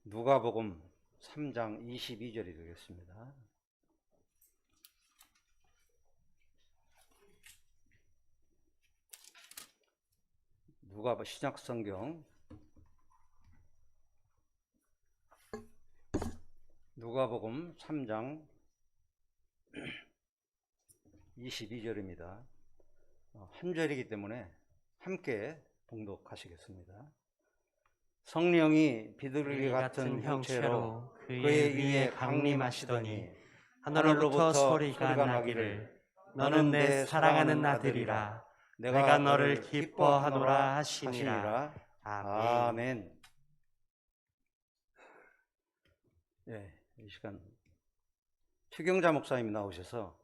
누가복음 3장 22절이 되겠습니다. 신약성경 누가복음 3장 22절입니다. 한 절이기 때문에 함께 봉독하시겠습니다. 성령이 비둘기 같은 형체로 그의 위에 강림하시더니 하늘로부터 소리가 나기를 너는 내 사랑하는 아들이라 내가 너를 기뻐하노라 하시니라. 아멘. 이 시간 최경자 목사님이 나오셔서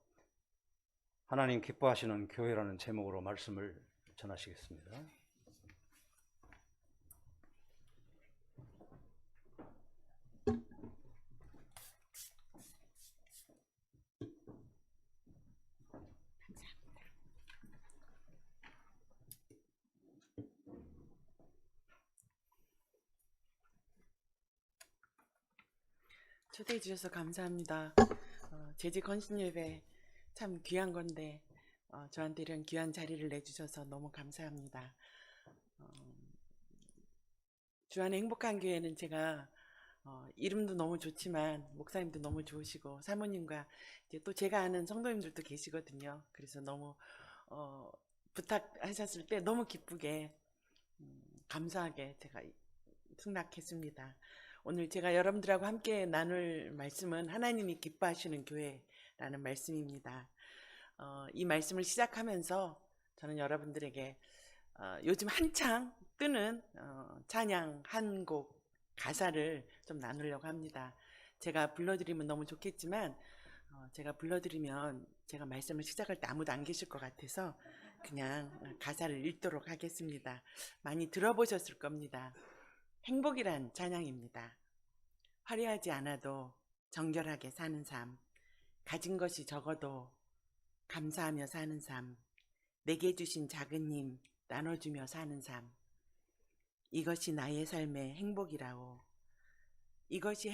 하나님 기뻐하시는 교회라는 제목으로 말씀을 전하시겠습니다. 초대해 주셔서 감사합니다. 재직 헌신 예배 참 귀한 건데 저한테 이런 귀한 자리를 내주셔서 너무 감사합니다. 주안의 행복한 교회는 제가 이름도 너무 좋지만 목사님도 너무 좋으시고 사모님과 이제 또 제가 아는 성도님들도 계시거든요. 그래서 너무 부탁하셨을 때 너무 기쁘게 감사하게 제가 승낙했습니다. 오늘 제가 여러분들하고 함께 나눌 말씀은 하나님이 기뻐하시는 교회라는 말씀입니다. 이 말씀을 시작하면서 저는 여러분들에게 요즘 한창 뜨는 찬양 한 곡 가사를 좀 나누려고 합니다. 제가 불러드리면 너무 좋겠지만 제가 불러드리면 제가 말씀을 시작할 때 아무도 안 계실 것 같아서 그냥 가사를 읽도록 하겠습니다. 많이 들어보셨을 겁니다. 행복이란 찬양입니다. 화려하지 않아도 정결하게 사는 삶, 가진 것이 적어도 감사하며 사는 삶, 내게 주신 작은 힘 나눠주며 사는 삶, 이것이 나의 삶의 행복이라오. 이것이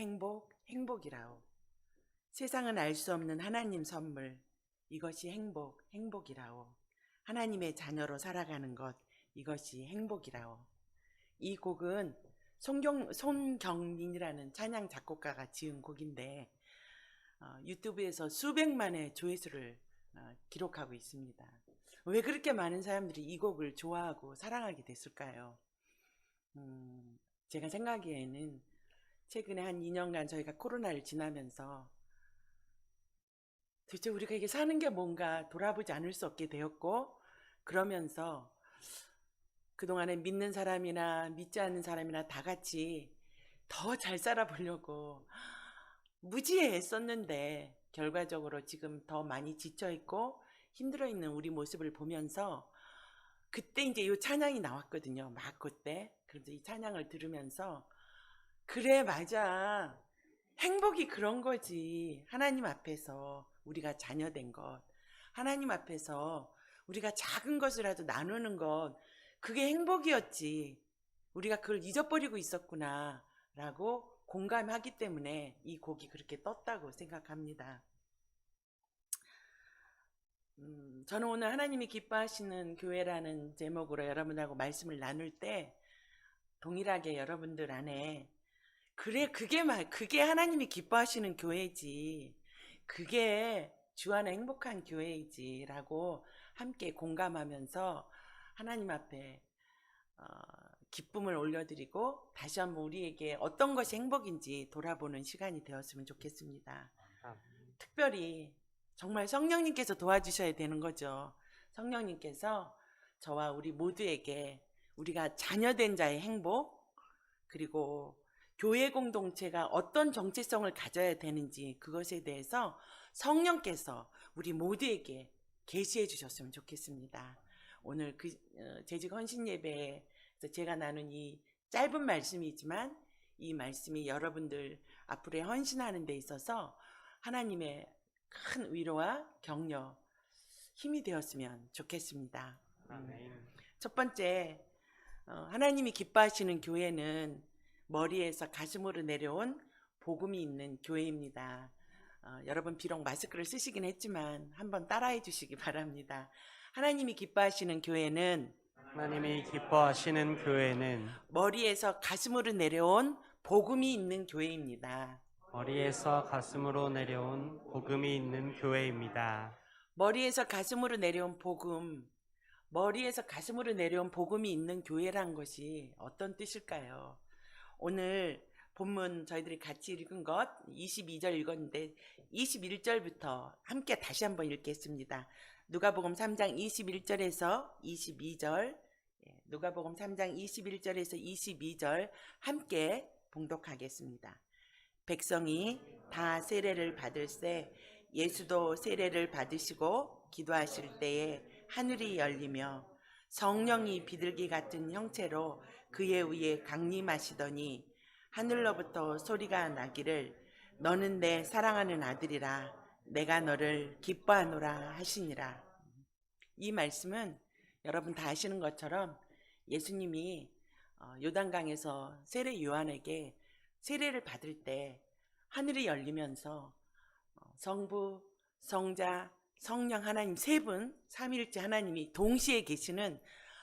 행복이라오. 세상은 알 수 없는 하나님 선물, 이것이 행복이라오. 하나님의 자녀로 살아가는 것, 이것이 행복이라오. 이 곡은 손경민이라는 찬양 작곡가가 지은 곡인데 유튜브에서 수백만의 조회수를 기록하고 있습니다. 왜 그렇게 많은 사람들이 이 곡을 좋아하고 사랑하게 됐을까요? 제가 생각하기에는 최근에 한 2년간 저희가 코로나를 지나면서 도대체 우리가 이게 사는 게 뭔가 돌아보지 않을 수 없게 되었고, 그러면서 그동안에 믿는 사람이나 믿지 않는 사람이나 다 같이 더 잘 살아보려고 무지해 애썼는데 결과적으로 지금 더 많이 지쳐있고 힘들어있는 우리 모습을 보면서 그때 이제 이 찬양이 나왔거든요. 막 그때. 그래서 이 찬양을 들으면서 그래 맞아. 행복이 그런 거지. 하나님 앞에서 우리가 자녀된 것. 하나님 앞에서 우리가 작은 것이라도 나누는 것. 그게 행복이었지. 우리가 그걸 잊어버리고 있었구나 라고 공감하기 때문에 이 곡이 그렇게 떴다고 생각합니다. 저는 오늘 하나님이 기뻐하시는 교회라는 제목으로 여러분하고 말씀을 나눌 때 동일하게 여러분들 안에 그래 그게 하나님이 기뻐하시는 교회지, 그게 주 안에 행복한 교회이지 라고 함께 공감하면서 하나님 앞에 기쁨을 올려드리고 다시 한번 우리에게 어떤 것이 행복인지 돌아보는 시간이 되었으면 좋겠습니다. 특별히 정말 성령님께서 도와주셔야 되는 거죠. 성령님께서 저와 우리 모두에게 우리가 자녀된 자의 행복, 그리고 교회 공동체가 어떤 정체성을 가져야 되는지 그것에 대해서 성령께서 우리 모두에게 계시해 주셨으면 좋겠습니다. 오늘 재직 헌신 예배에서 제가 나눈 이 짧은 말씀이지만 이 말씀이 여러분들 앞으로 헌신하는 데 있어서 하나님의 큰 위로와 격려, 힘이 되었으면 좋겠습니다. 첫 번째, 하나님이 기뻐하시는 교회는 머리에서 가슴으로 내려온 복음이 있는 교회입니다. 여러분 비록 마스크를 쓰시긴 했지만 한번 따라해 주시기 바랍니다. 하나님이 기뻐하시는 교회는 하나님이 기뻐하시는 교회는 머리에서 가슴으로 내려온 복음이 있는 교회입니다. 머리에서 가슴으로 내려온 복음이 있는 교회입니다. 머리에서 가슴으로 내려온 복음, 머리에서 가슴으로 내려온 복음이 있는 교회란 것이 어떤 뜻일까요? 오늘 본문 저희들이 같이 읽은 것 22절 읽었는데 21절부터 함께 다시 한번 읽겠습니다. 누가복음 3장 21절에서 22절, 누가복음 3장 21절에서 22절 함께 봉독하겠습니다. 백성이 다 세례를 받을새 예수도 세례를 받으시고 기도하실 때에 하늘이 열리며 성령이 비둘기 같은 형체로 그의 위에 강림하시더니 하늘로부터 소리가 나기를 너는 내 사랑하는 아들이라 내가 너를 기뻐하노라 하시니라. 이 말씀은 여러분 다 아시는 것처럼 예수님이 요단강에서 세례 요한에게 세례를 받을 때 하늘이 열리면서 성부, 성자, 성령 하나님 세 분, 삼위일체 하나님이 동시에 계시는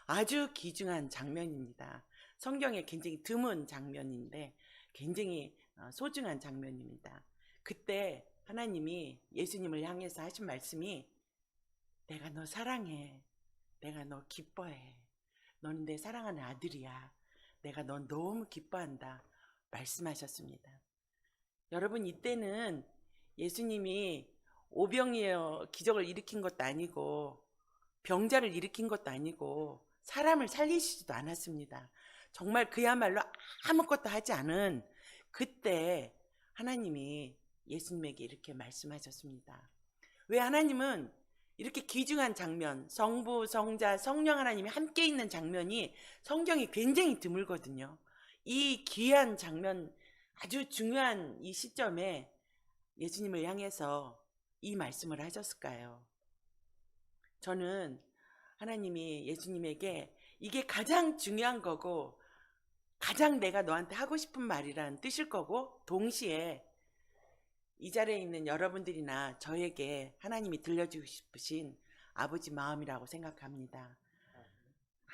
아주 귀중한 장면입니다. 성경에 굉장히 드문 장면인데 굉장히 소중한 장면입니다. 그때 하나님이 예수님을 향해서 하신 말씀이 내가 너 사랑해. 내가 너 기뻐해. 너는 내 사랑하는 아들이야. 내가 너 너무 기뻐한다. 말씀하셨습니다. 여러분 이때는 예수님이 오병이어 기적을 일으킨 것도 아니고 병자를 일으킨 것도 아니고 사람을 살리시지도 않았습니다. 정말 그야말로 아무것도 하지 않은 그때 하나님이 예수님에게 이렇게 말씀하셨습니다. 왜 하나님은 이렇게 귀중한 장면, 성부, 성자, 성령 하나님이 함께 있는 장면이 성경이 굉장히 드물거든요. 이 귀한 장면, 아주 중요한 이 시점에 예수님을 향해서 이 말씀을 하셨을까요? 저는 하나님이 예수님에게 이게 가장 중요한 거고 가장 내가 너한테 하고 싶은 말이라는 뜻일 거고 동시에 이 자리에 있는 여러분들이나 저에게 하나님이 들려주고 싶으신 아버지 마음이라고 생각합니다.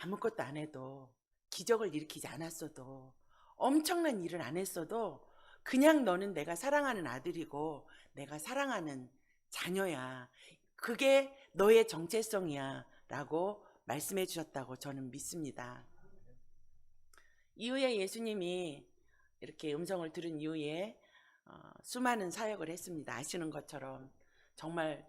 아무것도 안 해도 기적을 일으키지 않았어도 엄청난 일을 안 했어도 그냥 너는 내가 사랑하는 아들이고 내가 사랑하는 자녀야. 그게 너의 정체성이야 라고 말씀해 주셨다고 저는 믿습니다. 이후에 예수님이 이렇게 음성을 들은 이후에 수많은 사역을 했습니다. 아시는 것처럼 정말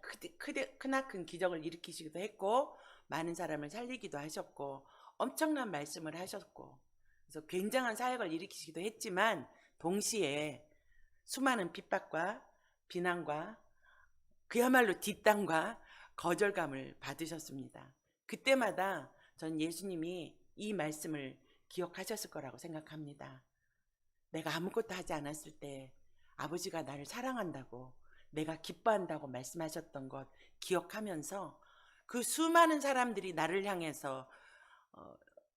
크나큰 기적을 일으키시기도 했고 많은 사람을 살리기도 하셨고 엄청난 말씀을 하셨고 그래서 굉장한 사역을 일으키시기도 했지만 동시에 수많은 핍박과 비난과 그야말로 뒷담과 거절감을 받으셨습니다. 그때마다 전 예수님이 이 말씀을 기억하셨을 거라고 생각합니다. 내가 아무것도 하지 않았을 때 아버지가 나를 사랑한다고 내가 기뻐한다고 말씀하셨던 것 기억하면서 그 수많은 사람들이 나를 향해서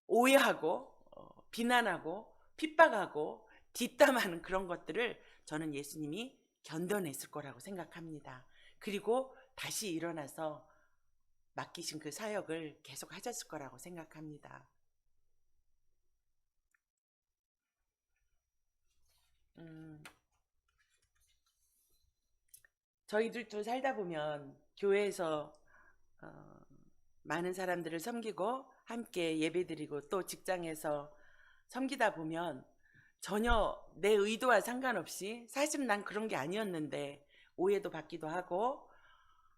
오해하고 비난하고 핍박하고 뒷담하는 그런 것들을 저는 예수님이 견뎌냈을 거라고 생각합니다. 그리고 다시 일어나서 맡기신 그 사역을 계속 하셨을 거라고 생각합니다. 저희들도 살다 보면 교회에서 많은 사람들을 섬기고 함께 예배드리고 또 직장에서 섬기다 보면 전혀 내 의도와 상관없이 사실 난 그런 게 아니었는데 오해도 받기도 하고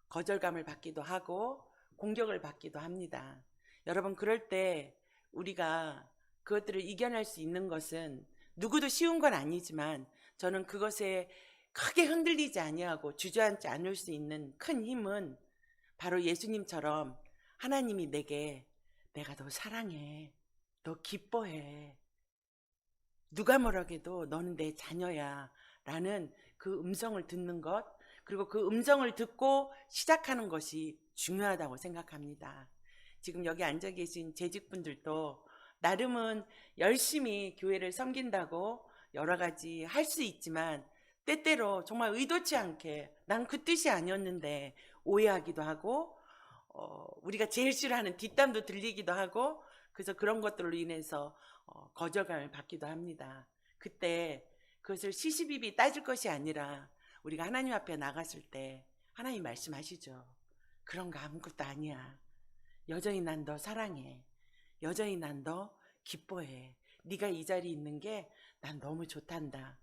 거절감을 받기도 하고 공격을 받기도 합니다. 여러분 그럴 때 우리가 그것들을 이겨낼 수 있는 것은 누구도 쉬운 건 아니지만 저는 그것에 크게 흔들리지 아니하고 주저앉지 않을 수 있는 큰 힘은 바로 예수님처럼 하나님이 내게 내가 너 사랑해, 너 기뻐해, 누가 뭐라고 해도 너는 내 자녀야 라는 그 음성을 듣는 것, 그리고 그 음성을 듣고 시작하는 것이 중요하다고 생각합니다. 지금 여기 앉아 계신 재직분들도 나름은 열심히 교회를 섬긴다고 여러 가지 할 수 있지만 때때로 정말 의도치 않게 난 그 뜻이 아니었는데 오해하기도 하고 우리가 제일 싫어하는 뒷담도 들리기도 하고 그래서 그런 것들로 인해서 거절감을 받기도 합니다. 그때 그것을 시시비비 따질 것이 아니라 우리가 하나님 앞에 나갔을 때 하나님 말씀하시죠. 그런 거 아무것도 아니야. 여전히 난 너 사랑해. 여전히 난 너 기뻐해. 네가 이 자리에 있는 게 난 너무 좋단다.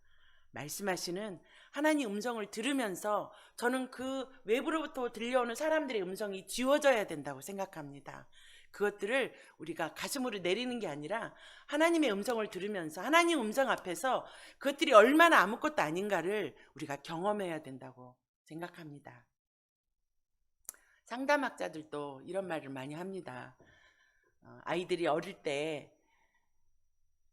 말씀하시는 하나님 음성을 들으면서 저는 그 외부로부터 들려오는 사람들의 음성이 지워져야 된다고 생각합니다. 그것들을 우리가 가슴으로 내리는 게 아니라 하나님의 음성을 들으면서 하나님 음성 앞에서 그것들이 얼마나 아무것도 아닌가를 우리가 경험해야 된다고 생각합니다. 상담학자들도 이런 말을 많이 합니다. 아이들이 어릴 때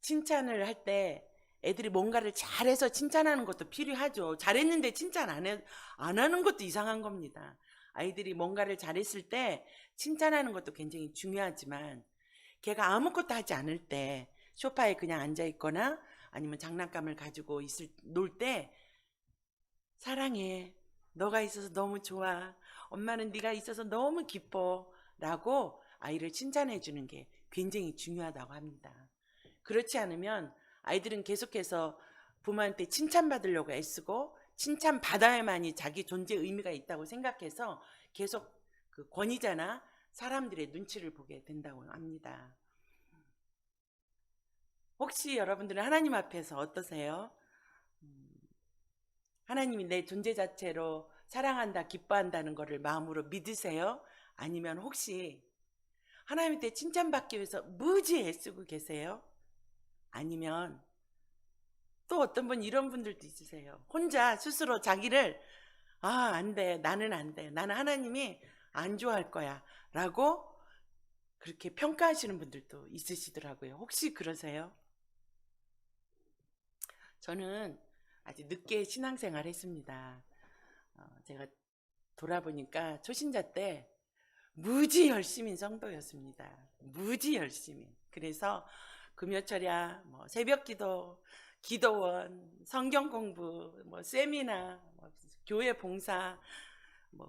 칭찬을 할 때 애들이 뭔가를 잘해서 칭찬하는 것도 필요하죠. 잘했는데 칭찬 안 하는 것도 이상한 겁니다. 아이들이 뭔가를 잘했을 때 칭찬하는 것도 굉장히 중요하지만 걔가 아무것도 하지 않을 때 소파에 그냥 앉아 있거나 아니면 장난감을 가지고 놀 때 사랑해. 너가 있어서 너무 좋아. 엄마는 네가 있어서 너무 기뻐. 라고 아이를 칭찬해 주는 게 굉장히 중요하다고 합니다. 그렇지 않으면 아이들은 계속해서 부모한테 칭찬받으려고 애쓰고 칭찬받아야만이 자기 존재 의미가 있다고 생각해서 계속 그 권위자나 사람들의 눈치를 보게 된다고 합니다. 혹시 여러분들은 하나님 앞에서 어떠세요? 하나님이 내 존재 자체로 사랑한다, 기뻐한다는 것을 마음으로 믿으세요? 아니면 혹시 하나님한테 칭찬받기 위해서 무지 애쓰고 계세요? 아니면 또 어떤 분 이런 분들도 있으세요. 혼자 스스로 자기를 안 돼. 나는 안 돼. 나는 하나님이 안 좋아할 거야. 라고 그렇게 평가하시는 분들도 있으시더라고요. 혹시 그러세요? 저는 아주 늦게 신앙생활 했습니다. 제가 돌아보니까 초신자 때 무지 열심인 성도였습니다. 무지 열심히. 그래서 금요철야, 새벽기도, 기도원, 성경 공부, 세미나, 교회 봉사,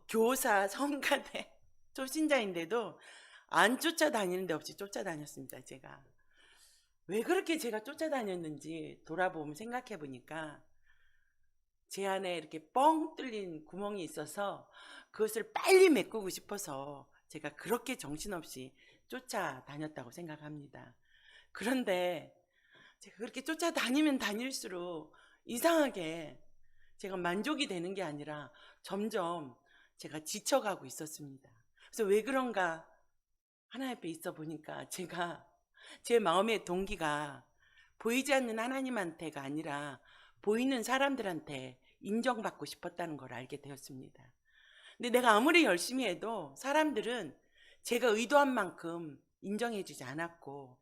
교사, 성가대, 초신자인데도 안 쫓아다니는 데 없이 쫓아다녔습니다. 제가 왜 그렇게 제가 쫓아다녔는지 돌아보면 생각해 보니까 제 안에 이렇게 뻥 뚫린 구멍이 있어서 그것을 빨리 메꾸고 싶어서 제가 그렇게 정신없이 쫓아다녔다고 생각합니다. 그런데 제가 그렇게 쫓아다니면 다닐수록 이상하게 제가 만족이 되는 게 아니라 점점 제가 지쳐가고 있었습니다. 그래서 왜 그런가 하나님 앞에 있어 보니까 제가 제 마음의 동기가 보이지 않는 하나님한테가 아니라 보이는 사람들한테 인정받고 싶었다는 걸 알게 되었습니다. 근데 내가 아무리 열심히 해도 사람들은 제가 의도한 만큼 인정해주지 않았고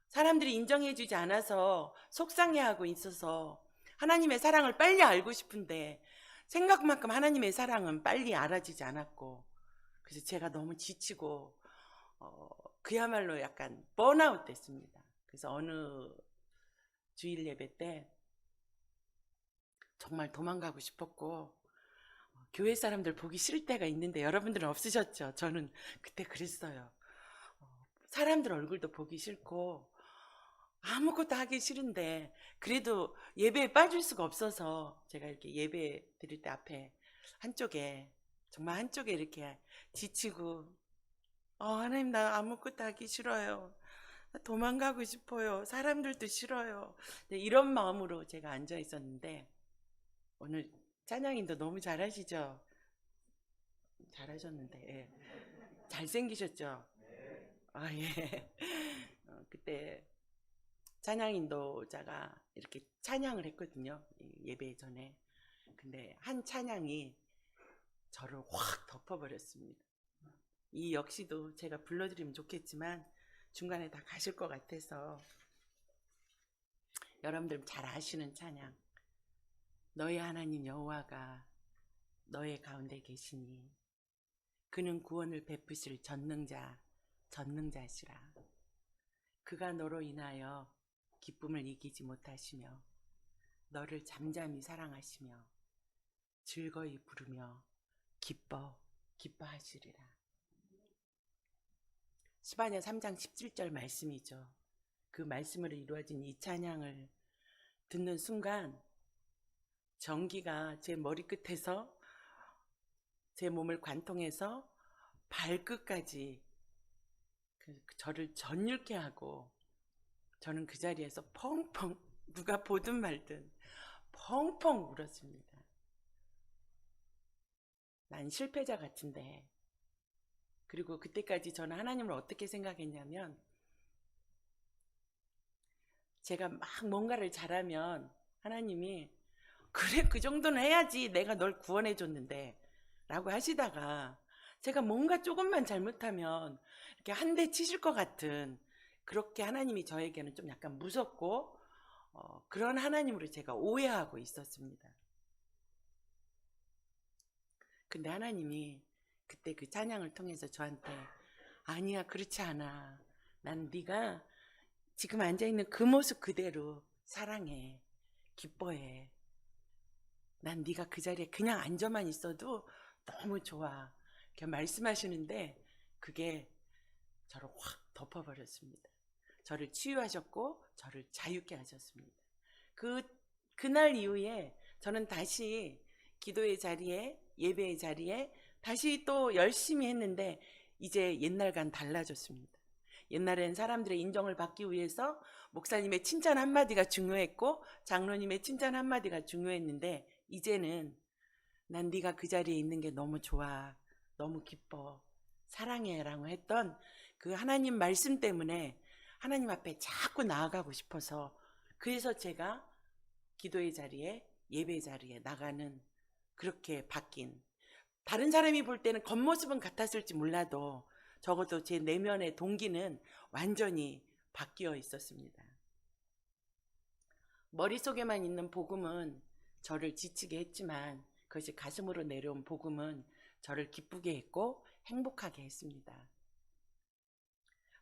사람들이 인정해주지 않아서 속상해하고 있어서 하나님의 사랑을 빨리 알고 싶은데 생각만큼 하나님의 사랑은 빨리 알아지지 않았고 그래서 제가 너무 지치고 그야말로 약간 번아웃 됐습니다. 그래서 어느 주일 예배 때 정말 도망가고 싶었고 교회 사람들 보기 싫을 때가 있는데 여러분들은 없으셨죠? 저는 그때 그랬어요. 사람들 얼굴도 보기 싫고 아무것도 하기 싫은데 그래도 예배에 빠질 수가 없어서 제가 이렇게 예배 드릴 때 앞에 한쪽에 정말 한쪽에 이렇게 지치고 하나님 나 아무것도 하기 싫어요. 나 도망가고 싶어요. 사람들도 싫어요. 이런 마음으로 제가 앉아 있었는데 오늘 찬양인도 너무 잘하시죠? 잘하셨는데 예. 잘생기셨죠? 예. 그때 찬양 인도자가 이렇게 찬양을 했거든요. 예배 전에. 근데 한 찬양이 저를 확 덮어버렸습니다. 이 역시도 제가 불러드리면 좋겠지만 중간에 다 가실 것 같아서 여러분들 잘 아시는 찬양. 너의 하나님 여호와가 너의 가운데 계시니 그는 구원을 베푸실 전능자시라. 그가 너로 인하여 기쁨을 이기지 못하시며 너를 잠잠히 사랑하시며 즐거이 부르며 기뻐하시리라. 스바냐 3장 17절 말씀이죠. 그 말씀으로 이루어진 이 찬양을 듣는 순간 전기가 제 머리끝에서 제 몸을 관통해서 발끝까지 저를 전율케 하고 저는 그 자리에서 펑펑 누가 보든 말든 펑펑 울었습니다. 난 실패자 같은데. 그리고 그때까지 저는 하나님을 어떻게 생각했냐면 제가 막 뭔가를 잘하면 하나님이 그래 그 정도는 해야지 내가 널 구원해 줬는데 라고 하시다가 제가 뭔가 조금만 잘못하면 이렇게 한 대 치실 것 같은 그렇게 하나님이 저에게는 좀 약간 무섭고 그런 하나님으로 제가 오해하고 있었습니다. 근데 하나님이 그때 그 찬양을 통해서 저한테 아니야 그렇지 않아. 난 네가 지금 앉아있는 그 모습 그대로 사랑해. 기뻐해. 난 네가 그 자리에 그냥 앉아만 있어도 너무 좋아. 이렇게 말씀하시는데 그게 저를 확 덮어버렸습니다. 저를 치유하셨고 저를 자유케 하셨습니다. 그날 이후에 저는 다시 기도의 자리에 예배의 자리에 다시 또 열심히 했는데 이제 옛날과는 달라졌습니다. 옛날엔 사람들의 인정을 받기 위해서 목사님의 칭찬 한마디가 중요했고 장로님의 칭찬 한마디가 중요했는데 이제는 난 네가 그 자리에 있는 게 너무 좋아. 너무 기뻐. 사랑해 라고 했던 그 하나님 말씀 때문에 하나님 앞에 자꾸 나아가고 싶어서 그래서 제가 기도의 자리에 예배 자리에 나가는 그렇게 바뀐 다른 사람이 볼 때는 겉모습은 같았을지 몰라도 적어도 제 내면의 동기는 완전히 바뀌어 있었습니다. 머릿속에만 있는 복음은 저를 지치게 했지만 그것이 가슴으로 내려온 복음은 저를 기쁘게 했고 행복하게 했습니다.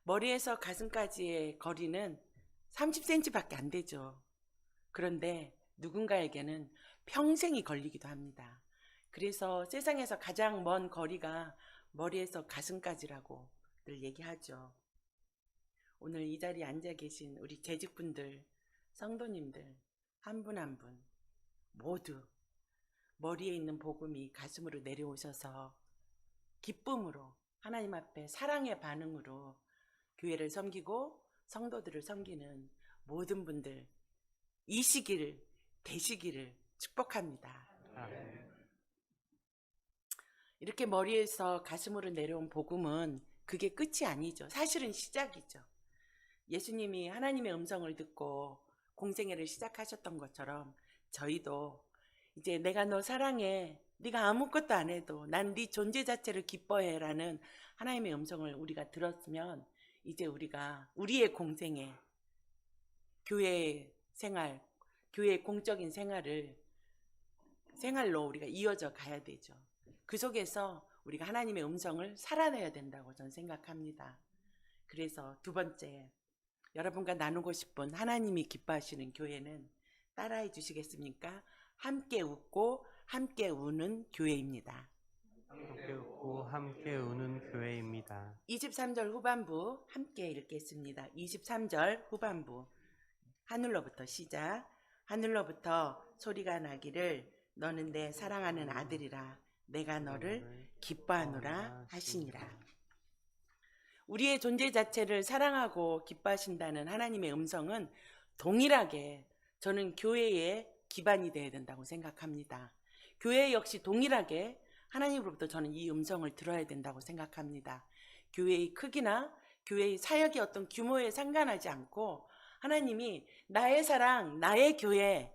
머리에서 가슴까지의 거리는 30cm밖에 안 되죠. 그런데 누군가에게는 평생이 걸리기도 합니다. 그래서 세상에서 가장 먼 거리가 머리에서 가슴까지라고 늘 얘기하죠. 오늘 이 자리에 앉아 계신 우리 재직분들, 성도님들 한 분 한 분 모두 머리에 있는 복음이 가슴으로 내려오셔서 기쁨으로 하나님 앞에 사랑의 반응으로 교회를 섬기고 성도들을 섬기는 모든 분들 이 시기를 되시기를 축복합니다. 이렇게 머리에서 가슴으로 내려온 복음은 그게 끝이 아니죠. 사실은 시작이죠. 예수님이 하나님의 음성을 듣고 공생애를 시작하셨던 것처럼 저희도 이제 내가 너 사랑해. 네가 아무것도 안 해도 난 네 존재 자체를 기뻐해 라는 하나님의 음성을 우리가 들었으면 이제 우리가 우리의 공생애, 교회 생활, 교회의 공적인 생활로 우리가 이어져 가야 되죠. 그 속에서 우리가 하나님의 음성을 살아내야 된다고 저는 생각합니다. 그래서 두 번째, 여러분과 나누고 싶은 하나님이 기뻐하시는 교회는 따라해 주시겠습니까? 함께 웃고 함께 우는 교회입니다. 함께 웃고 함께 우는 교회입니다. 23절 후반부 함께 읽겠습니다. 23절 후반부 하늘로부터 시작. 하늘로부터 소리가 나기를 너는 내 사랑하는 아들이라 내가 너를 기뻐하노라 하시니라. 우리의 존재 자체를 사랑하고 기뻐하신다는 하나님의 음성은 동일하게 저는 교회의 기반이 되어야 된다고 생각합니다. 교회 역시 동일하게 하나님으로부터 저는 이 음성을 들어야 된다고 생각합니다. 교회의 크기나 교회의 사역의 어떤 규모에 상관하지 않고 하나님이 나의 사랑, 나의 교회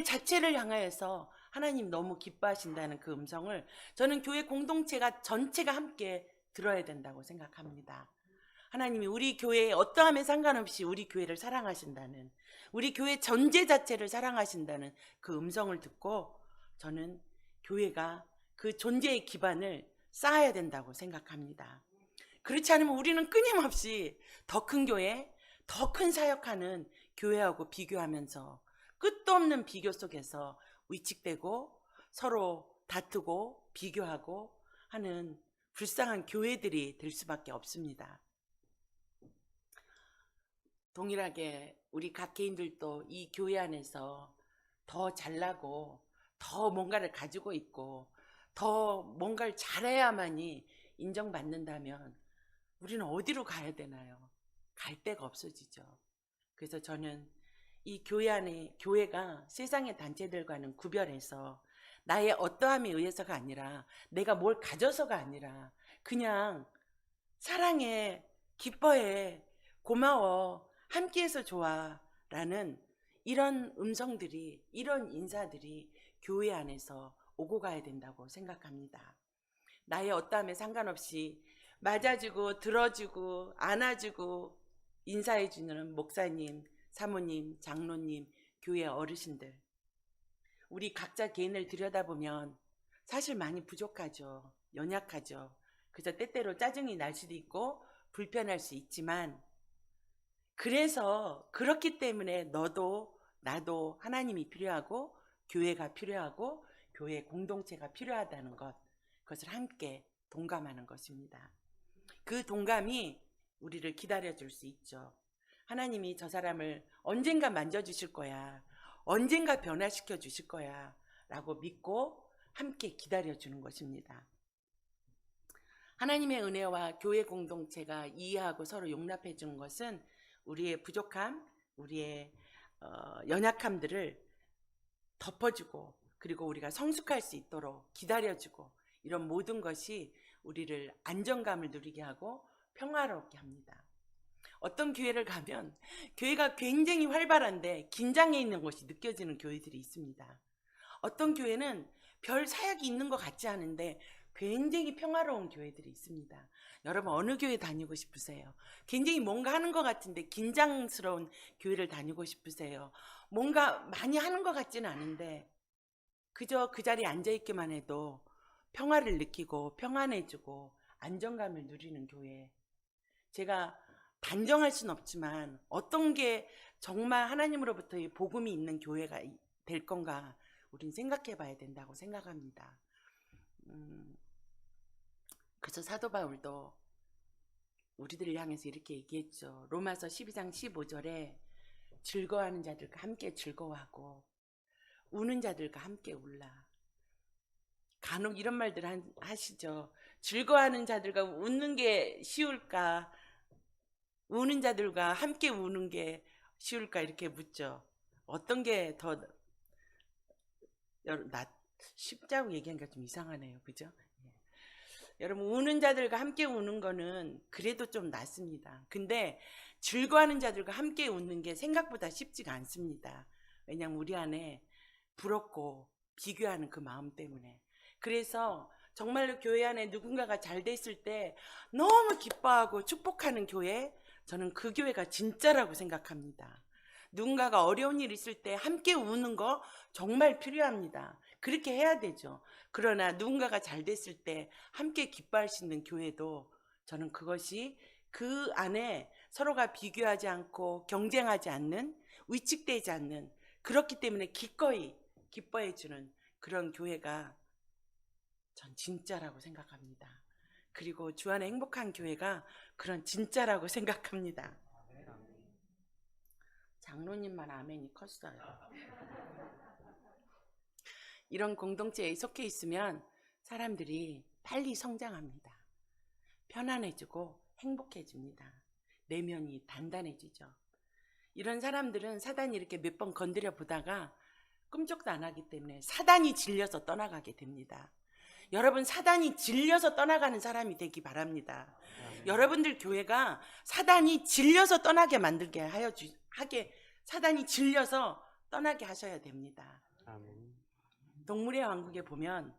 자체를 향하여서 하나님 너무 기뻐하신다는 그 음성을 저는 교회 공동체가 전체가 함께 들어야 된다고 생각합니다. 하나님이 우리 교회에 어떠함에 상관없이 우리 교회를 사랑하신다는 우리 교회 전체 자체를 사랑하신다는 그 음성을 듣고 저는 교회가 그 존재의 기반을 쌓아야 된다고 생각합니다. 그렇지 않으면 우리는 끊임없이 더 큰 교회, 더 큰 사역하는 교회하고 비교하면서 끝도 없는 비교 속에서 위축되고 서로 다투고 비교하고 하는 불쌍한 교회들이 될 수밖에 없습니다. 동일하게 우리 각 개인들도 이 교회 안에서 더 잘나고 더 뭔가를 가지고 있고 더 뭔가를 잘해야만이 인정받는다면 우리는 어디로 가야 되나요? 갈 데가 없어지죠. 그래서 저는 이 교회 안에 교회가 세상의 단체들과는 구별해서 나의 어떠함에 의해서가 아니라 내가 뭘 가져서가 아니라 그냥 사랑해, 기뻐해, 고마워, 함께해서 좋아 라는 이런 음성들이, 이런 인사들이 교회 안에서 오고 가야 된다고 생각합니다. 나의 어떠함에 상관없이 맞아주고 들어주고 안아주고 인사해주는 목사님, 사모님, 장로님, 교회 어르신들, 우리 각자 개인을 들여다보면 사실 많이 부족하죠. 연약하죠. 그래서 때때로 짜증이 날 수도 있고 불편할 수 있지만, 그래서 그렇기 때문에 너도 나도 하나님이 필요하고 교회가 필요하고 교회 공동체가 필요하다는 것, 그것을 함께 동감하는 것입니다. 그 동감이 우리를 기다려줄 수 있죠. 하나님이 저 사람을 언젠가 만져주실 거야, 언젠가 변화시켜 주실 거야 라고 믿고 함께 기다려주는 것입니다. 하나님의 은혜와 교회 공동체가 이해하고 서로 용납해 주는 것은 우리의 부족함, 우리의 연약함들을 덮어주고 그리고 우리가 성숙할 수 있도록 기다려주고, 이런 모든 것이 우리를 안정감을 누리게 하고 평화롭게 합니다. 어떤 교회를 가면 교회가 굉장히 활발한데 긴장해 있는 것이 느껴지는 교회들이 있습니다. 어떤 교회는 별 사역이 있는 것 같지 않은데 굉장히 평화로운 교회들이 있습니다. 여러분 어느 교회 다니고 싶으세요? 굉장히 뭔가 하는 것 같은데 긴장스러운 교회를 다니고 싶으세요? 뭔가 많이 하는 것 같지는 않은데 그저 그 자리에 앉아있기만 해도 평화를 느끼고 평안해지고 안정감을 누리는 교회. 제가 단정할 수는 없지만 어떤 게 정말 하나님으로부터의 복음이 있는 교회가 될 건가 우린 생각해 봐야 된다고 생각합니다. 그래서 사도 바울도 우리들을 향해서 이렇게 얘기했죠. 로마서 12장 15절에 즐거워하는 자들과 함께 즐거워하고 우는 자들과 함께 울라. 간혹 이런 말들 하시죠. 즐거워하는 자들과 웃는 게 쉬울까? 우는 자들과 함께 우는 게 쉬울까? 이렇게 묻죠. 어떤 게 더 쉽다고 얘기하니까 좀 이상하네요. 그죠? 여러분 우는 자들과 함께 우는 거는 그래도 좀 낫습니다. 근데 즐거워하는 자들과 함께 웃는 게 생각보다 쉽지가 않습니다. 왜냐하면 우리 안에 부럽고 비교하는 그 마음 때문에. 그래서 정말로 교회 안에 누군가가 잘 됐을 때 너무 기뻐하고 축복하는 교회, 저는 그 교회가 진짜라고 생각합니다. 누군가가 어려운 일 있을 때 함께 우는 거 정말 필요합니다. 그렇게 해야 되죠. 그러나 누군가가 잘 됐을 때 함께 기뻐할 수 있는 교회도 저는 그것이 그 안에 서로가 비교하지 않고 경쟁하지 않는, 위축되지 않는, 그렇기 때문에 기꺼이 기뻐해주는 그런 교회가 전 진짜라고 생각합니다. 그리고 주 안에 행복한 교회가 그런 진짜라고 생각합니다. 장로님만 아멘이 컸어요. 이런 공동체에 속해 있으면 사람들이 빨리 성장합니다. 편안해지고 행복해집니다. 내면이 단단해지죠. 이런 사람들은 사단이 이렇게 몇 번 건드려 보다가 끔찍도 안 하기 때문에 사단이 질려서 떠나가게 됩니다. 여러분 사단이 질려서 떠나가는 사람이 되기 바랍니다. 여러분들 교회가 사단이 질려서 떠나게 만들게 하게 사단이 질려서 떠나게 하셔야 됩니다. 아멘. 동물의 왕국에 보면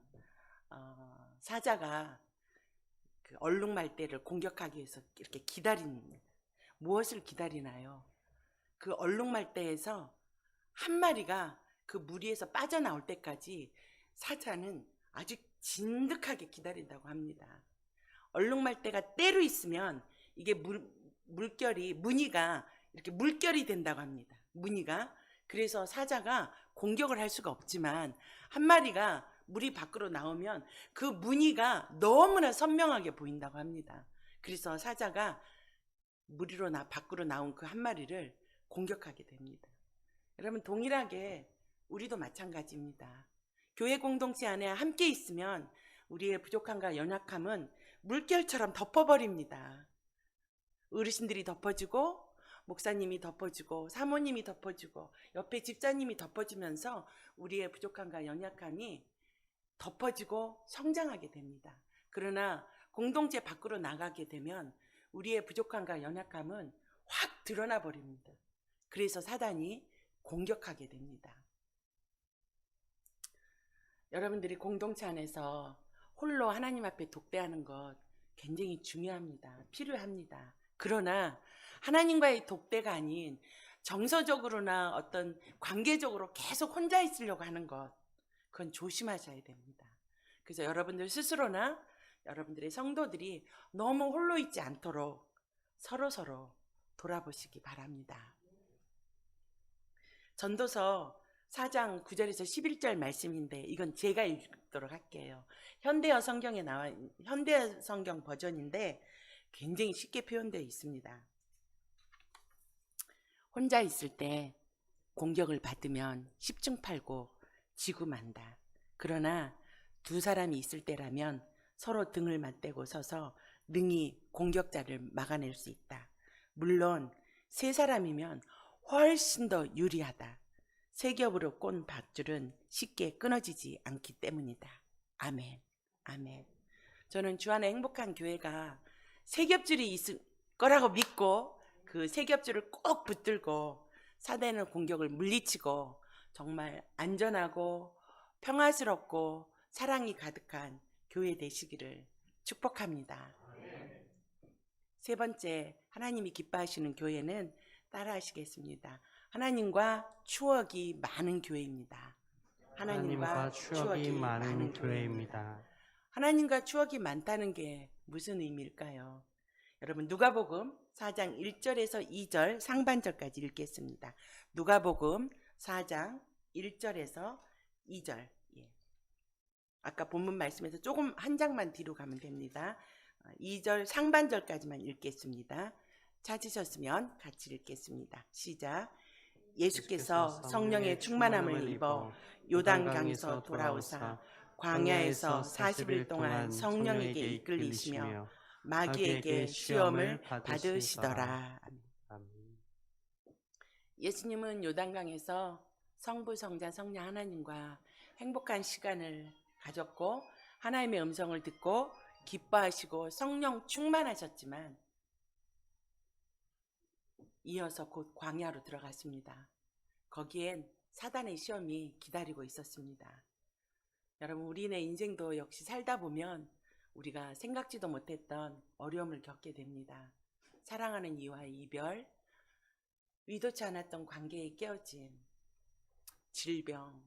사자가 그 얼룩말대를 공격하기 위해서 이렇게 무엇을 기다리나요? 그 얼룩말대에서 한 마리가 그 무리에서 빠져나올 때까지 사자는 아주 진득하게 기다린다고 합니다. 얼룩말대가 때로 있으면 이게 무늬가 이렇게 물결이 된다고 합니다. 무늬가. 그래서 사자가 공격을 할 수가 없지만 한 마리가 물이 밖으로 나오면 그 무늬가 너무나 선명하게 보인다고 합니다. 그래서 사자가 무리로 밖으로 나온 그 한 마리를 공격하게 됩니다. 여러분, 동일하게 우리도 마찬가지입니다. 교회 공동체 안에 함께 있으면 우리의 부족함과 연약함은 물결처럼 덮어버립니다. 어르신들이 덮어주고, 목사님이 덮어주고, 사모님이 덮어주고, 옆에 집사님이 덮어주면서 우리의 부족함과 연약함이 덮어지고 성장하게 됩니다. 그러나 공동체 밖으로 나가게 되면 우리의 부족함과 연약함은 확 드러나 버립니다. 그래서 사단이 공격하게 됩니다. 여러분들이 공동체 안에서 홀로 하나님 앞에 독대하는 것 굉장히 중요합니다. 필요합니다. 그러나 하나님과의 독대가 아닌 정서적으로나 어떤 관계적으로 계속 혼자 있으려고 하는 것, 그건 조심하셔야 됩니다. 그래서 여러분들 스스로나 여러분들의 성도들이 너무 홀로 있지 않도록 서로 돌아보시기 바랍니다. 전도서 4장 9절에서 11절 말씀인데 이건 제가 읽도록 할게요. 현대어 성경에 나와 현대 성경 버전인데 굉장히 쉽게 표현되어 있습니다. 혼자 있을 때 공격을 받으면 10중 8구 지고 만다. 그러나 두 사람이 있을 때라면 서로 등을 맞대고 서서 능히 공격자를 막아낼 수 있다. 물론 세 사람이면 훨씬 더 유리하다. 세 겹으로 꼰 밧줄은 쉽게 끊어지지 않기 때문이다. 아멘. 아멘. 저는 주 안에 행복한 교회가 세 겹줄이 있을 거라고 믿고 그 세 겹줄을 꼭 붙들고 사단의 공격을 물리치고 정말 안전하고 평화스럽고 사랑이 가득한 교회 되시기를 축복합니다. 세 번째, 하나님이 기뻐하시는 교회는 따라하시겠습니다. 하나님과 추억이 많은 교회입니다. 하나님과 추억이 많은 교회입니다. 하나님과 추억이 많다는 게 무슨 의미일까요? 여러분, 누가복음 4장 1절에서 2절 상반절까지 읽겠습니다. 누가복음 4장 1절에서 2절. 아까 본문 말씀에서 조금 한 장만 뒤로 가면 됩니다. 2절 상반절까지만 읽겠습니다. 찾으셨으면 같이 읽겠습니다. 시작. 예수께서 성령의 충만함을 입어 요단강에서 돌아오사 광야에서 40일 동안 성령에게 이끌리시며 마귀에게 시험을 받으시더라. 예수님은 요단강에서 성부, 성자, 성령 하나님과 행복한 시간을 가졌고 하나님의 음성을 듣고 기뻐하시고 성령 충만하셨지만 이어서 곧 광야로 들어갔습니다. 거기엔 사단의 시험이 기다리고 있었습니다. 여러분, 우리네 인생도 역시 살다 보면 우리가 생각지도 못했던 어려움을 겪게 됩니다. 사랑하는 이와의 이별, 의도치 않았던 관계의 깨어짐, 질병,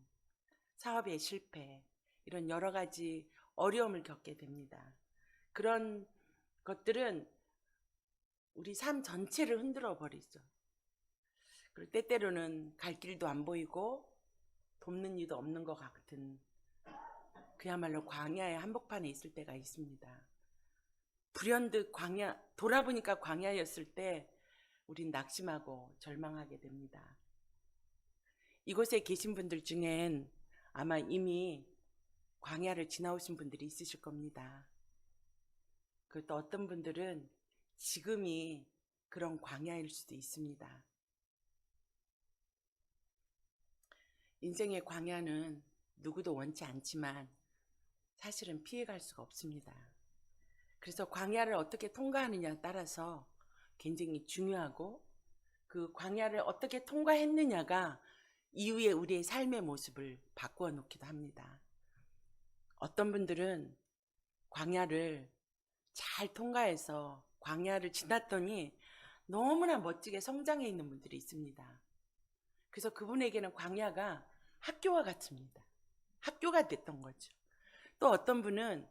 사업의 실패, 이런 여러 가지 어려움을 겪게 됩니다. 그런 것들은 우리 삶 전체를 흔들어 버리죠. 그리고 때때로는 갈 길도 안 보이고 돕는 이도 없는 것 같은 그야말로 광야의 한복판에 있을 때가 있습니다. 불현듯 광야, 돌아보니까 광야였을 때 우린 낙심하고 절망하게 됩니다. 이곳에 계신 분들 중엔 아마 이미 광야를 지나오신 분들이 있으실 겁니다. 그리고 또 어떤 분들은 지금이 그런 광야일 수도 있습니다. 인생의 광야는 누구도 원치 않지만 사실은 피해갈 수가 없습니다. 그래서 광야를 어떻게 통과하느냐에 따라서 굉장히 중요하고 그 광야를 어떻게 통과했느냐가 이후에 우리의 삶의 모습을 바꾸어 놓기도 합니다. 어떤 분들은 광야를 잘 통과해서 광야를 지났더니 너무나 멋지게 성장해 있는 분들이 있습니다. 그래서 그분에게는 광야가 학교와 같습니다. 학교가 됐던 거죠. 또 어떤 분은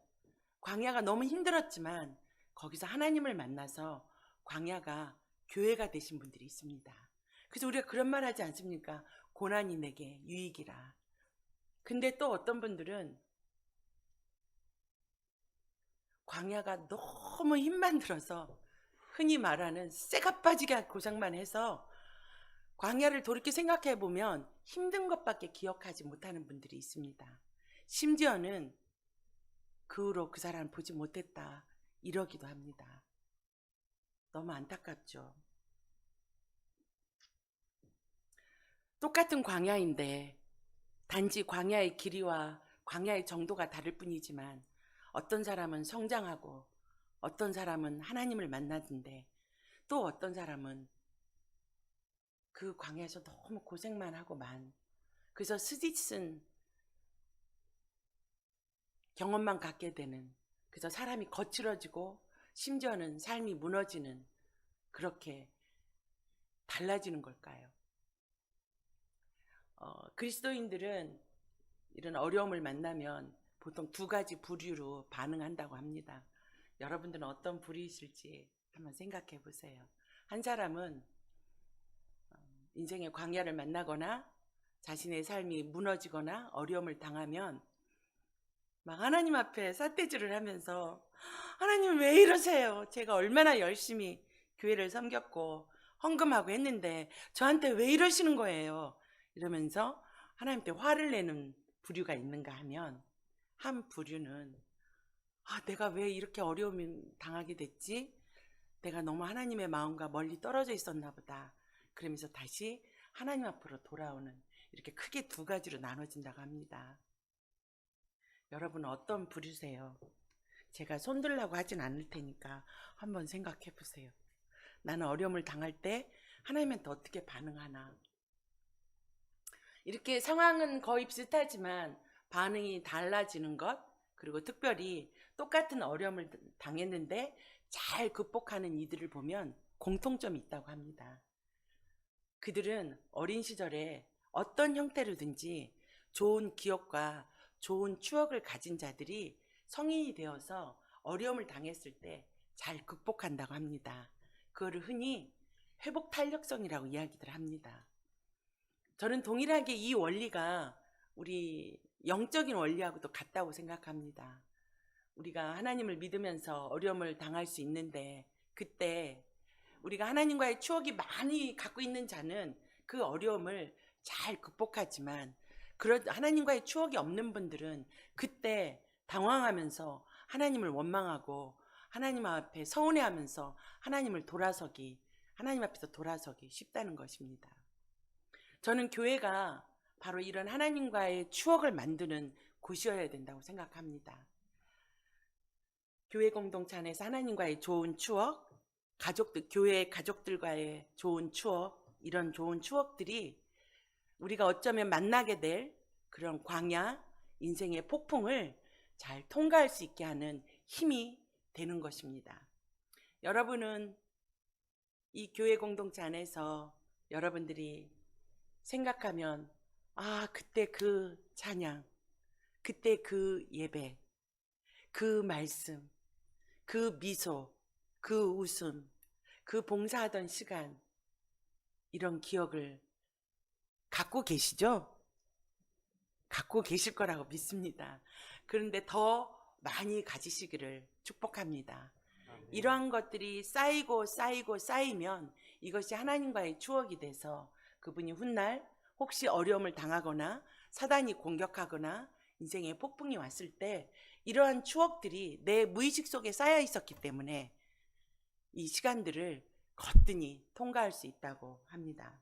광야가 너무 힘들었지만 거기서 하나님을 만나서 광야가 교회가 되신 분들이 있습니다. 그래서 우리가 그런 말 하지 않습니까? 고난이 내게 유익이라. 근데 또 어떤 분들은 광야가 너무 힘만 들어서 흔히 말하는 쇠가 빠지게 고생만 해서 광야를 돌이켜 생각해 보면 힘든 것밖에 기억하지 못하는 분들이 있습니다. 심지어는 그 후로 그 사람 보지 못했다 이러기도 합니다. 너무 안타깝죠. 똑같은 광야인데 단지 광야의 길이와 광야의 정도가 다를 뿐이지만 어떤 사람은 성장하고 어떤 사람은 하나님을 만나는데 또 어떤 사람은 그 광야에서 너무 고생만 하고만 그래서 스짓은 경험만 갖게 되는, 그래서 사람이 거칠어지고 심지어는 삶이 무너지는, 그렇게 달라지는 걸까요? 그리스도인들은 이런 어려움을 만나면 보통 두 가지 부류로 반응한다고 합니다. 여러분들은 어떤 부류이실지 한번 생각해 보세요. 한 사람은 인생의 광야를 만나거나 자신의 삶이 무너지거나 어려움을 당하면 막 하나님 앞에 삿대질을 하면서 하나님 왜 이러세요? 제가 얼마나 열심히 교회를 섬겼고 헌금하고 했는데 저한테 왜 이러시는 거예요? 이러면서 하나님께 화를 내는 부류가 있는가 하면, 한 부류는 내가 왜 이렇게 어려움을 당하게 됐지? 내가 너무 하나님의 마음과 멀리 떨어져 있었나 보다. 그러면서 다시 하나님 앞으로 돌아오는, 이렇게 크게 두 가지로 나눠진다고 합니다. 여러분은 어떤 부류세요? 제가 손들라고 하진 않을 테니까 한번 생각해 보세요. 나는 어려움을 당할 때 하나님한테 어떻게 반응하나? 이렇게 상황은 거의 비슷하지만 반응이 달라지는 것, 그리고 특별히 똑같은 어려움을 당했는데 잘 극복하는 이들을 보면 공통점이 있다고 합니다. 그들은 어린 시절에 어떤 형태로든지 좋은 기억과 좋은 추억을 가진 자들이 성인이 되어서 어려움을 당했을 때 잘 극복한다고 합니다. 그거를 흔히 회복 탄력성이라고 이야기들 합니다. 저는 동일하게 이 원리가 우리 영적인 원리하고도 같다고 생각합니다. 우리가 하나님을 믿으면서 어려움을 당할 수 있는데, 그때 우리가 하나님과의 추억이 많이 갖고 있는 자는 그 어려움을 잘 극복하지만, 그런 하나님과의 추억이 없는 분들은 그때 당황하면서 하나님을 원망하고 하나님 앞에 서운해하면서 하나님 앞에서 돌아서기 쉽다는 것입니다. 저는 교회가 바로 이런 하나님과의 추억을 만드는 곳이어야 된다고 생각합니다. 교회 공동체 안에서 하나님과의 좋은 추억, 교회 가족들과의 좋은 추억, 이런 좋은 추억들이 우리가 어쩌면 만나게 될 그런 광야, 인생의 폭풍을 잘 통과할 수 있게 하는 힘이 되는 것입니다. 여러분은 이 교회 공동체 안에서 여러분들이 생각하면, 그때 그 찬양, 그때 그 예배, 그 말씀, 그 미소, 그 웃음, 그 봉사하던 시간, 이런 기억을 갖고 계시죠? 갖고 계실 거라고 믿습니다. 그런데 더 많이 가지시기를 축복합니다. 이러한 것들이 쌓이면 이것이 하나님과의 추억이 돼서 그분이 훗날 혹시 어려움을 당하거나 사단이 공격하거나 인생의 폭풍이 왔을 때 이러한 추억들이 내 무의식 속에 쌓여 있었기 때문에 이 시간들을 거뜬히 통과할 수 있다고 합니다.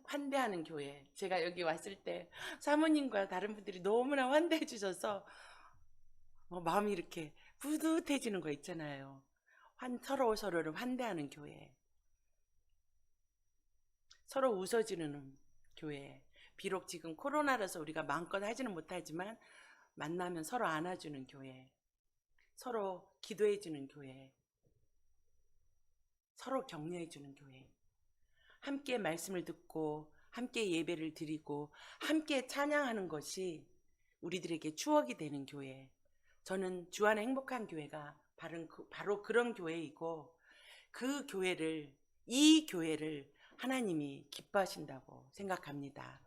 환대하는 교회, 제가 여기 왔을 때 사모님과 다른 분들이 너무나 환대해 주셔서 마음이 이렇게 뿌듯해지는 거 있잖아요. 서로를 환대하는 교회, 서로 웃어주는 교회. 비록 지금 코로나라서 우리가 마음껏 하지는 못하지만 만나면 서로 안아주는 교회, 서로 기도해주는 교회, 서로 격려해주는 교회, 함께 말씀을 듣고 함께 예배를 드리고 함께 찬양하는 것이 우리들에게 추억이 되는 교회, 저는 주 안에 행복한 교회가 바로 그런 교회이고 이 교회를 하나님이 기뻐하신다고 생각합니다.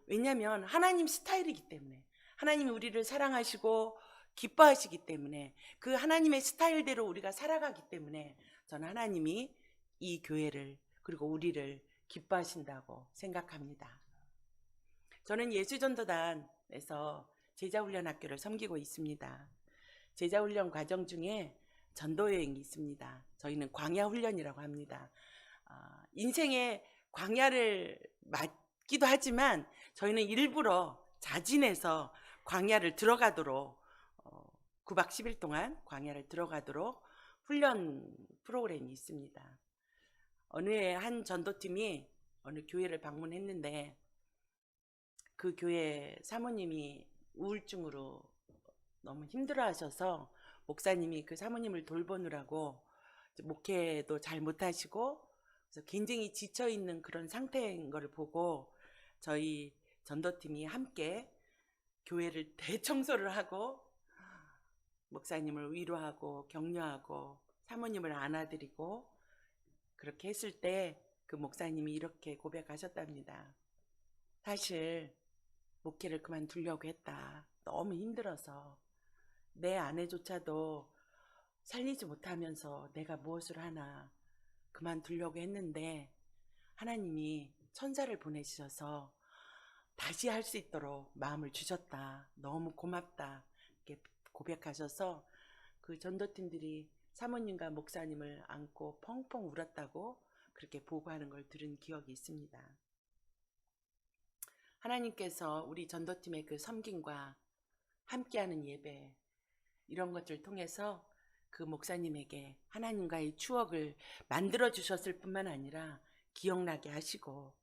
왜냐하면 하나님 스타일이기 때문에, 하나님이 우리를 사랑하시고 기뻐하시기 때문에, 그 하나님의 스타일대로 우리가 살아가기 때문에 저는 하나님이 이 교회를 그리고 우리를 기뻐하신다고 생각합니다. 저는 예수전도단에서 제자훈련학교를 섬기고 있습니다. 제자훈련 과정 중에 전도여행이 있습니다. 저희는 광야훈련이라고 합니다. 인생의 광야를 맞기도 하지만 저희는 일부러 자진해서 광야를 들어가도록 9박 10일 동안 광야를 들어가도록 훈련 프로그램이 있습니다. 어느 해 한 전도팀이 어느 교회를 방문했는데 그 교회 사모님이 우울증으로 너무 힘들어하셔서 목사님이 그 사모님을 돌보느라고 목회도 잘 못하시고 그래서 굉장히 지쳐있는 그런 상태인 것을 보고 저희 전도팀이 함께 교회를 대청소를 하고 목사님을 위로하고 격려하고 사모님을 안아드리고 그렇게 했을 때 그 목사님이 이렇게 고백하셨답니다. 사실 목회를 그만두려고 했다. 너무 힘들어서 내 아내조차도 살리지 못하면서 내가 무엇을 하나 그만두려고 했는데 하나님이 천사를 보내주셔서 다시 할 수 있도록 마음을 주셨다. 너무 고맙다. 이렇게 고백하셔서 그 전도팀들이 사모님과 목사님을 안고 펑펑 울었다고 그렇게 보고하는 걸 들은 기억이 있습니다. 하나님께서 우리 전도팀의 그 섬김과 함께하는 예배 이런 것들을 통해서 그 목사님에게 하나님과의 추억을 만들어 주셨을 뿐만 아니라 기억나게 하시고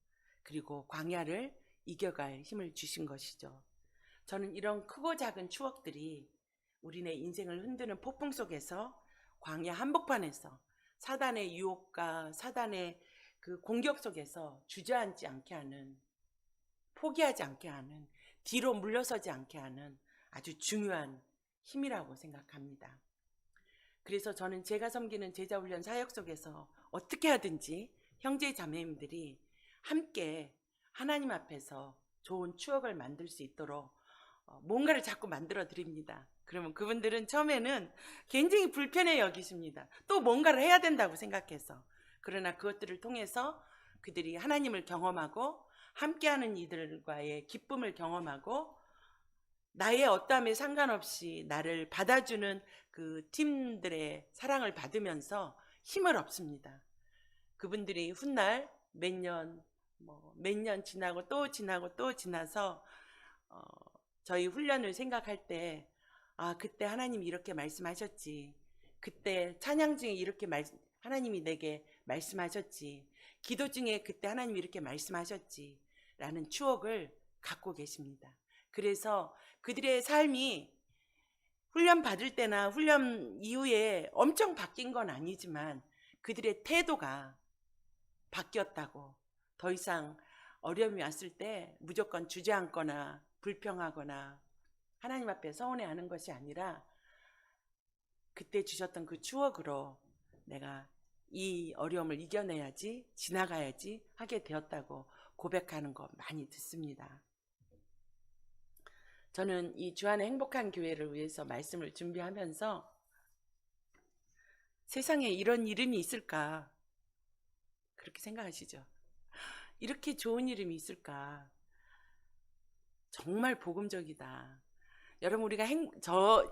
그리고 광야를 이겨갈 힘을 주신 것이죠. 저는 이런 크고 작은 추억들이 우리네 인생을 흔드는 폭풍 속에서 광야 한복판에서 사단의 유혹과 사단의 그 공격 속에서 주저앉지 않게 하는, 포기하지 않게 하는, 뒤로 물러서지 않게 하는 아주 중요한 힘이라고 생각합니다. 그래서 저는 제가 섬기는 제자훈련 사역 속에서 어떻게 하든지 형제 자매님들이 함께 하나님 앞에서 좋은 추억을 만들 수 있도록 뭔가를 자꾸 만들어 드립니다. 그러면 그분들은 처음에는 굉장히 불편해 여기십니다. 또 뭔가를 해야 된다고 생각해서. 그러나 그것들을 통해서 그들이 하나님을 경험하고 함께하는 이들과의 기쁨을 경험하고 나의 어떠함에 상관없이 나를 받아주는 그 팀들의 사랑을 받으면서 힘을 얻습니다. 그분들이 훗날 몇 년 지나고 또 지나고 또 지나서 저희 훈련을 생각할 때 그때 하나님이 이렇게 말씀하셨지. 그때 찬양 중에 이렇게 하나님이 내게 말씀하셨지. 기도 중에 그때 하나님이 이렇게 말씀하셨지. 라는 추억을 갖고 계십니다. 그래서 그들의 삶이 훈련 받을 때나 훈련 이후에 엄청 바뀐 건 아니지만 그들의 태도가 바뀌었다고, 더 이상 어려움이 왔을 때 무조건 주저앉거나 불평하거나 하나님 앞에 서운해하는 것이 아니라 그때 주셨던 그 추억으로 내가 이 어려움을 이겨내야지, 지나가야지 하게 되었다고 고백하는 거 많이 듣습니다. 저는 이 주안의 행복한 교회를 위해서 말씀을 준비하면서 세상에 이런 이름이 있을까 그렇게 생각하시죠? 이렇게 좋은 이름이 있을까? 정말 복음적이다. 여러분, 우리가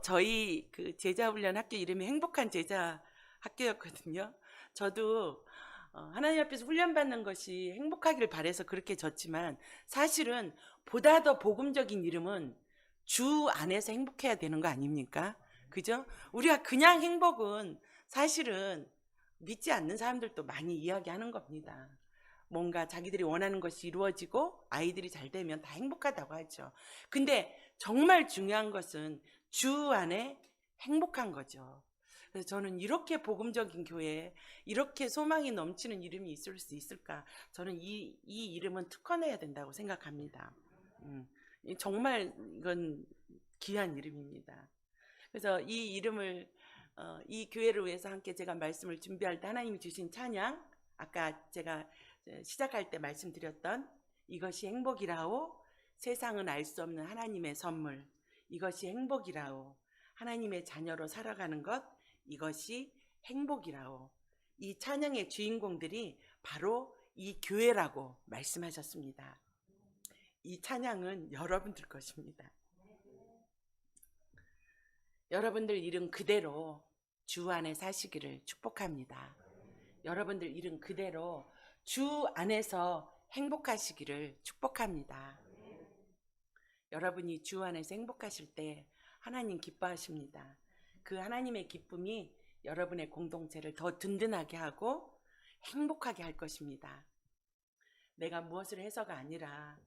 저희 그 제자훈련 학교 이름이 행복한 제자 학교였거든요. 저도 하나님 앞에서 훈련받는 것이 행복하기를 바라서 그렇게 졌지만 사실은 보다 더 복음적인 이름은 주 안에서 행복해야 되는 거 아닙니까? 그죠? 우리가 그냥 행복은 사실은 믿지 않는 사람들도 많이 이야기하는 겁니다. 뭔가 자기들이 원하는 것이 이루어지고 아이들이 잘 되면 다 행복하다고 하죠. 근데 정말 중요한 것은 주 안에 행복한 거죠. 그래서 저는 이렇게 복음적인 교회에 이렇게 소망이 넘치는 이름이 있을 수 있을까? 저는 이 이름은 특허내야 된다고 생각합니다. 정말 이건 귀한 이름입니다. 그래서 이 이름을 이 교회를 위해서 함께 제가 말씀을 준비할 때 하나님이 주신 찬양, 아까 제가 시작할 때 말씀드렸던 이것이 행복이라오, 세상은 알 수 없는 하나님의 선물, 이것이 행복이라오, 하나님의 자녀로 살아가는 것, 이것이 행복이라오. 이 찬양의 주인공들이 바로 이 교회라고 말씀하셨습니다. 이 찬양은 여러분들 것입니다. 여러분들 이름 그대로 주 안에 사시기를 축복합니다. 여러분들 이름 그대로 주 안에서 행복하시기를 축복합니다. 여러분이 주 안에서 행복하실 때 하나님 기뻐하십니다. 그 하나님의 기쁨이 여러분의 공동체를 더 든든하게 하고 행복하게 할 것입니다. 내가 무엇을 해서가 아니라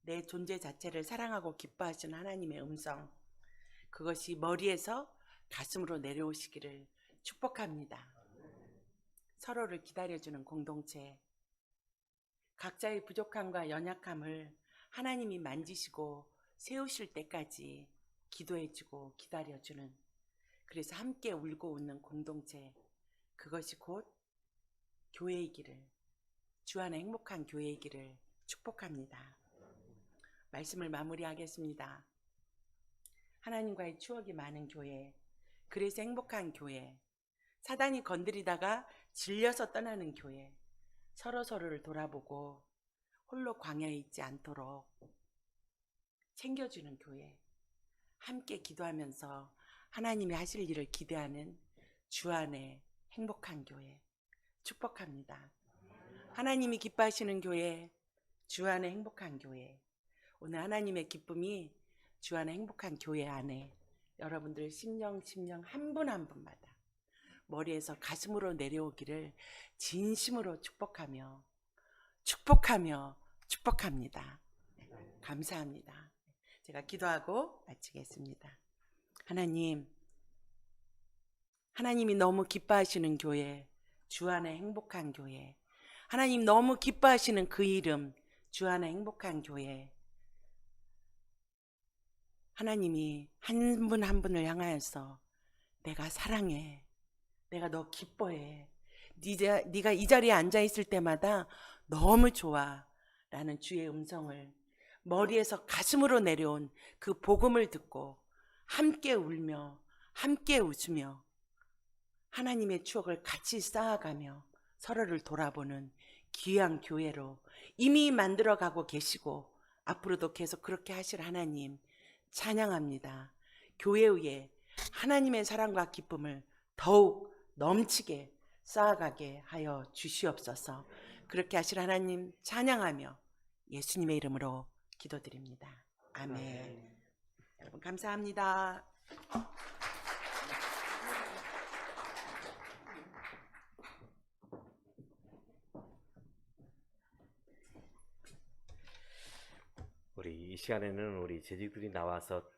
내 존재 자체를 사랑하고 기뻐하시는 하나님의 음성, 그것이 머리에서 가슴으로 내려오시기를 축복합니다. 서로를 기다려주는 공동체, 각자의 부족함과 연약함을 하나님이 만지시고 세우실 때까지 기도해주고 기다려주는, 그래서 함께 울고 웃는 공동체, 그것이 곧 교회이기를, 주 안에 행복한 교회이기를 축복합니다. 말씀을 마무리하겠습니다. 하나님과의 추억이 많은 교회, 그래서 행복한 교회, 사단이 건드리다가 질려서 떠나는 교회, 서로서로를 돌아보고 홀로 광야에 있지 않도록 챙겨주는 교회, 함께 기도하면서 하나님이 하실 일을 기대하는 주 안에 행복한 교회 축복합니다. 하나님이 기뻐하시는 교회, 주 안에 행복한 교회, 오늘 하나님의 기쁨이 주 안에 행복한 교회 안에 여러분들 심령 한 분 한 분마다 머리에서 가슴으로 내려오기를 진심으로 축복합니다. 감사합니다. 제가 기도하고 마치겠습니다. 하나님이 너무 기뻐하시는 교회, 주 안에 행복한 교회, 하나님 너무 기뻐하시는 그 이름, 주 안에 행복한 교회, 하나님이 한 분 한 분을 향하여서 내가 사랑해, 내가 너 기뻐해, 네가 이 자리에 앉아있을 때마다 너무 좋아 라는 주의 음성을 머리에서 가슴으로 내려온 그 복음을 듣고 함께 울며 함께 웃으며 하나님의 추억을 같이 쌓아가며 서로를 돌아보는 귀한 교회로 이미 만들어가고 계시고 앞으로도 계속 그렇게 하실 하나님 찬양합니다. 교회 위에 하나님의 사랑과 기쁨을 더욱 넘치게 쌓아가게 하여 주시옵소서. 그렇게 하실 하나님 찬양하며 예수님의 이름으로 기도드립니다. 아멘. 여러분 감사합니다. 우리 이 시간에는 우리 재직들이 나와서